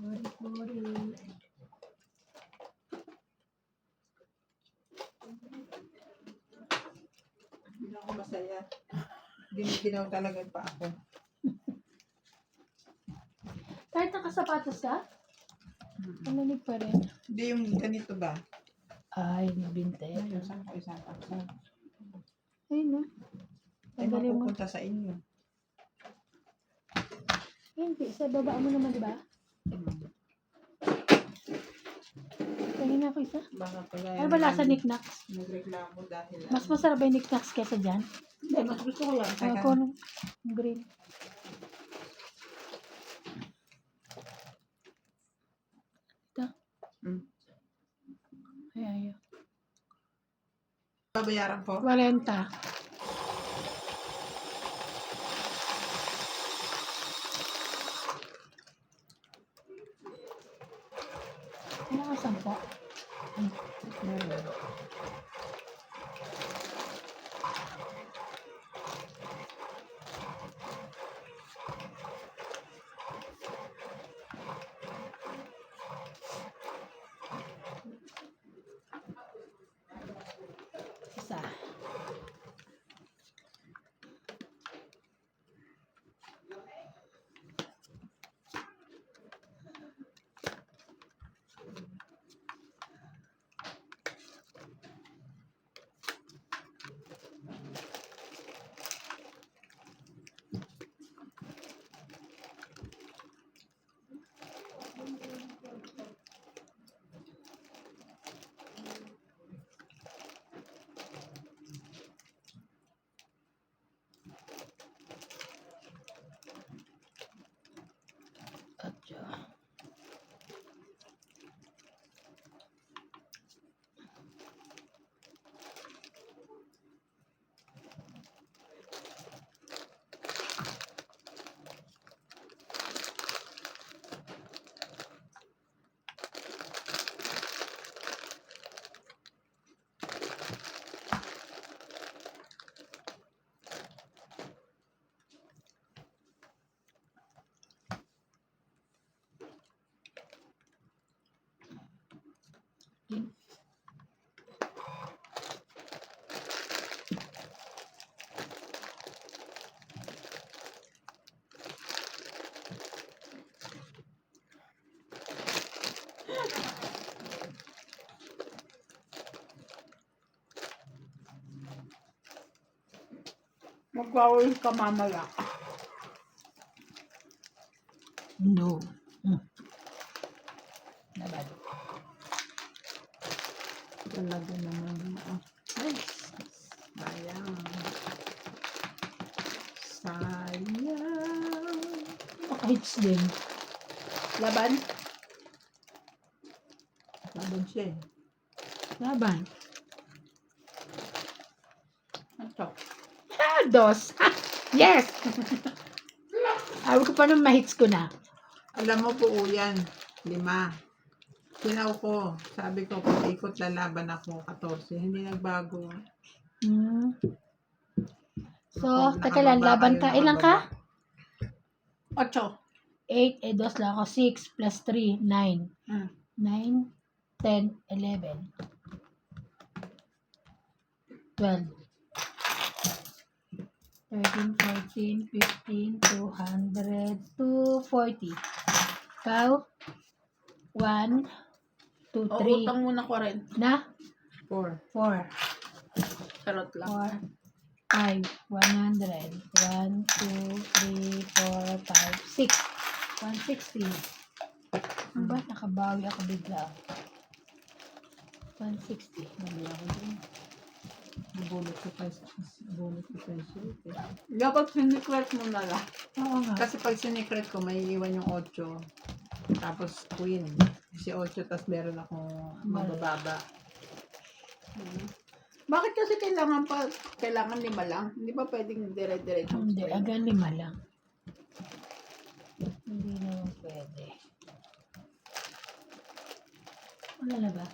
40. Hindi ako masaya. Giniginaw talaga pa ako. Kahit nakasapatos ka? Malamig pa rin. Hindi yung ganito ba? Ay, nabinte. Ayun, saan ko isang takso? Ay, no. Ay, Tanggalin mo. mapupunta sa inyo. Hindi, sa baba mo naman, di ba? Tingin nga ako isa. Baka pala Ano ba lasa knickknacks? nagreklamo dahil Mas masarap ba yung knickknacks kesa dyan? Hindi, mas gusto ko yan. Teka. Ako nung green. Ito. Ay, ayaw. babayaran ko. 40. Ano ka 10? Meron. Isa. 14. Magwawin ka mamaya. No. Laban. Talaga naman. Ay, Sayang. Sayang. maka-hits din. Laban. Laban siya eh. Laban. Ito. Ah, dos. Yes! Awag ko pa nung mahits ko na. Alam mo po yan. 5. Sinaw ko. Sabi ko, kung ikot lalaban ako, 14. Hindi nagbago. Hmm. So, Ako, teka lang, nakababa laban kayo, ka. Ilan ka? Ocho. 8, eh, dos lang ako. 6 plus 3, 9. Hmm. 9, 10, 11. 12. 13, 14, 15, 200, 240. Ikaw? 1, 2, O, 3. utang muna ko rin. Na? 4. 4. Charot lang. 4, 5, 100. 1, 2, 3, 4, 5, 6. 160. Ano ba? Nakabawi ako bigla. 160. Mali ako din. Nabulot ko pa yung shirt eh. Dapat sinikret mo na lang. Oo nga. Kasi pag sinikret ko, may iwan yung 8. Tapos queen. Si 8, tapos meron akong mabababa. Bakit kasi kailangan 5 lang? Hindi ba pwedeng dire-diretso? Hindi, agad 5 lang. Hindi naman pwede. Wala na ba?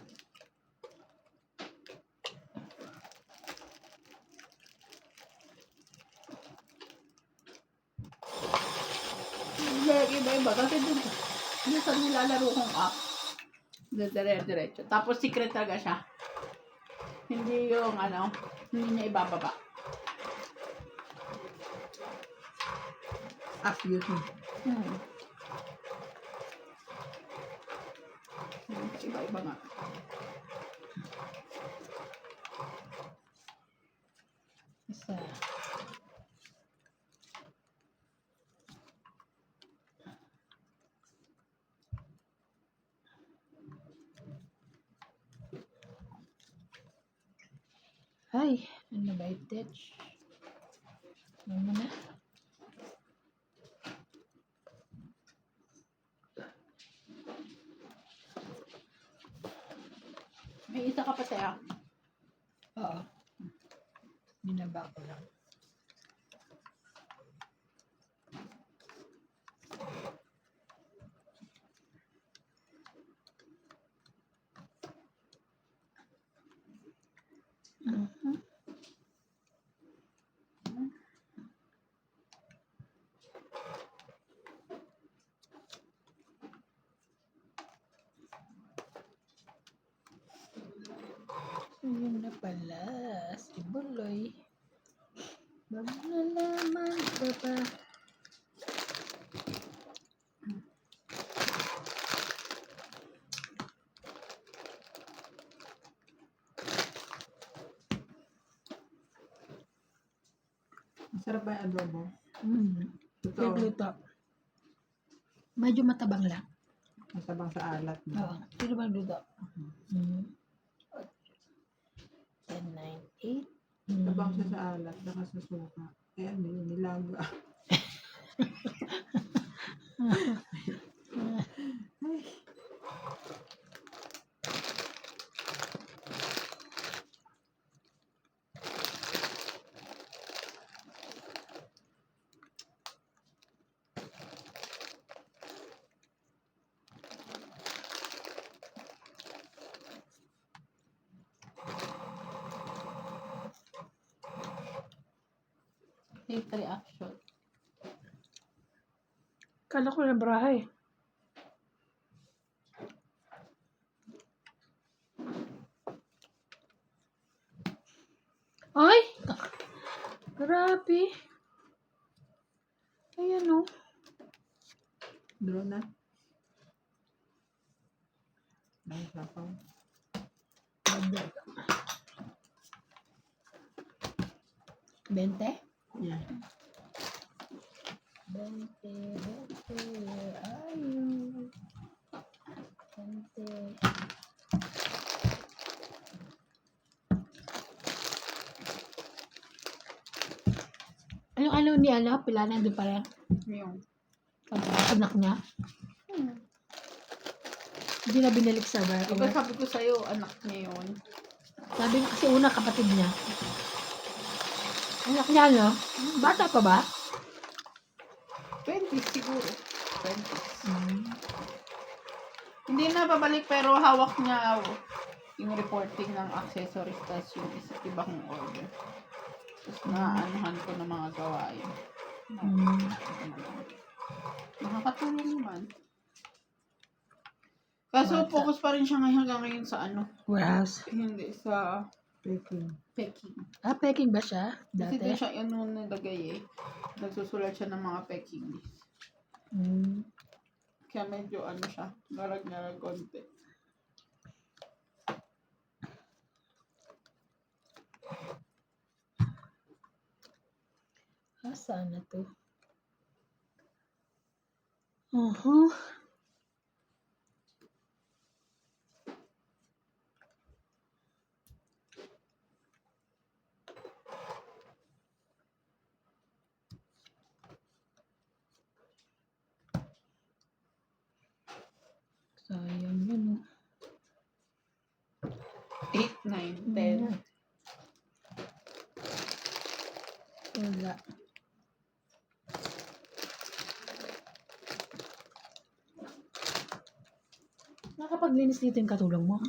Hindi, iba-iba. Kasi dun sa nilalaro kong app, dire-diretso. Tapos secret talaga siya. Hindi yung hindi niya ibababa. Yun. Iba-iba nga. Isa. Ay, ano ba ito? Ano na? May isa ka pa tayo. Oo. Binaba ko lang. Mhm. Yun na pala, si Buloy. Maglalaman ka pa. Masarap ba yung adobo? Totoo. Nagluto. Medyo matabang lang. Masabang sa alat. No? Oo. Sino ba nagluto? 10, 9, 8. Masabang siya sa alat. Saka sa suka. Eh ano yun, nilaga. Hate reaction. Kala ko na brahay. Ay! Grabe. Ayan o. Draw na. Ay, sapaw. 20? Yeah. 20, where are you? 20. Ano ni Pila na doon pa rin? Yung. Anak niya? Hindi na binalik sa bar. Diba sabi ko sa'yo, anak niya yun. Sabi nga kasi una kapatid niya. Anak niya ano? Bata pa ba? 20 siguro. 20. Hindi na babalik pero hawak niya yung reporting ng accessories tas yung iba kong order. Tapos naanuhan ko ng mga gawain. Nakakatulong naman. Kaso focus pa rin siya hanggang ngayon sa Warehouse. hindi sa Peking. packing. Peking ba siya? Kasi Dati? doon siya nilagay nagsusulat siya ng mga packing list. Kaya medyo siya, garag-garag konti. Saan na to? Uh-huh. Sayang yun, 8, 9, 10. Wala. Nakapaglinis dito yung katulong mo?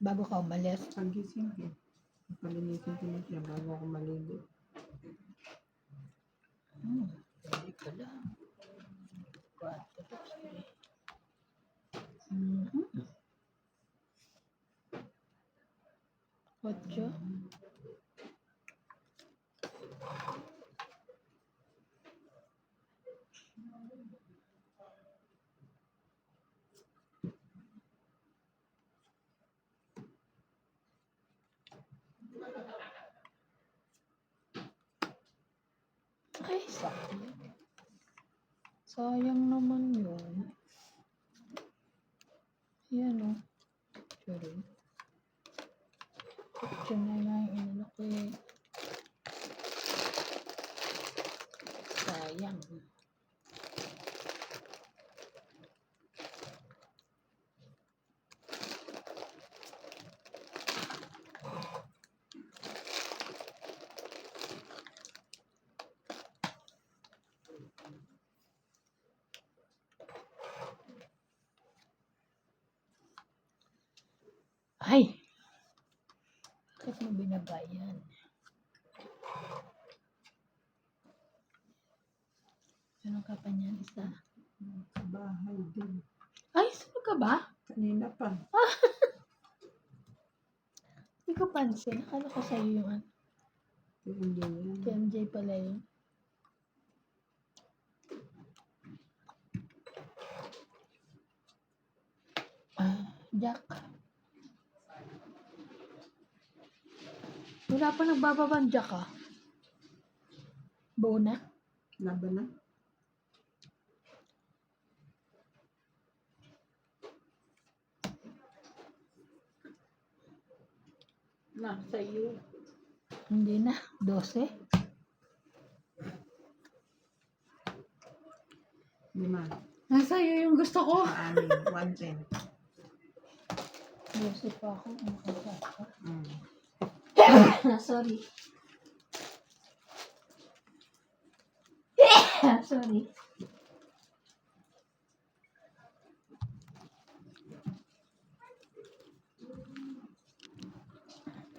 Bago ka umalis. Pagising ko. Palinisin ko na siya bago ako maligo. Hindi pala. 8. Ay, sayang. Sayang naman yun. Yan o. Sorry. Diyan na lang yung inano ko eh. Sayang. Ay! Bakit mo binabayan? Anong ka pa niyan? Isa. Sa bahay din. Ay, sino ka ba? Kanina pa. Hindi ko pansin. Akala ko sa'yo yung Hindi yan. KMJ pala yun. Jack. Wala pa nagbababang Jack Buo na? Laban na. Sa iyo. Hindi na. 12. 5. Nasa iyo yung gusto ko. 6. 110. 12 pa ako. Mm. Sorry. Sorry.